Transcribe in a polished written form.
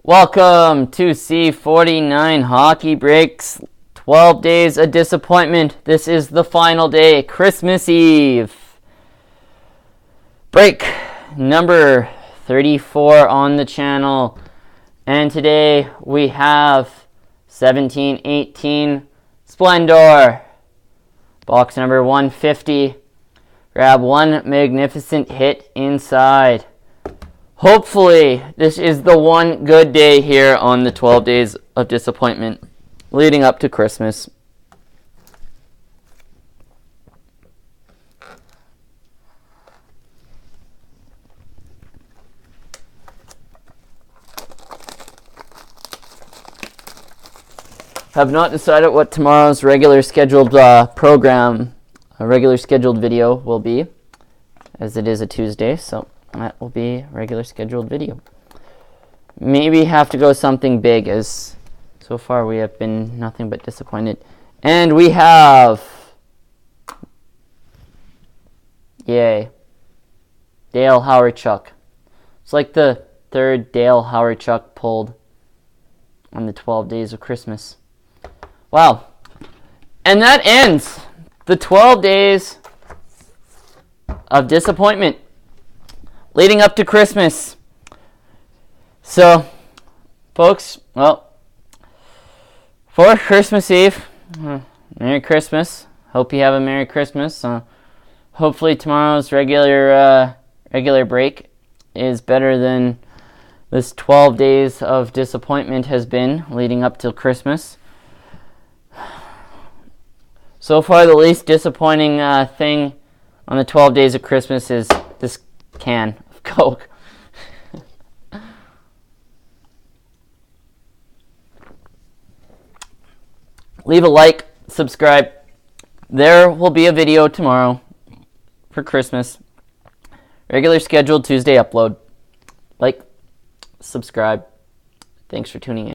Welcome to C49 Hockey Breaks 12 Days of Disappointment. This is the final day, Christmas Eve. Break number 34 on the channel. And today we have 17-18 Splendor. Box number 150. Grab one magnificent hit inside. Hopefully, this is the one good day here on the 12 Days of Disappointment leading up to Christmas. Have not decided what tomorrow's regular scheduled regular scheduled video will be, as it is a Tuesday, so that will be a regular scheduled video. Maybe have to go something big, as so far we have been nothing but disappointed. And we have, yay, Dale Hawerchuk. It's like the third Dale Hawerchuk pulled on the 12 Days of Christmas. Wow. And that ends the 12 Days of Disappointment leading up to Christmas. So, folks, well, for Christmas Eve, Merry Christmas. Hope you have a Merry Christmas. Hopefully tomorrow's regular break is better than this 12 days of disappointment has been leading up till Christmas. So far, the least disappointing thing on the 12 Days of Christmas is this can of Coke. Leave a like, subscribe. There will be a video tomorrow for Christmas. Regular scheduled Tuesday upload. Like, subscribe. Thanks for tuning in.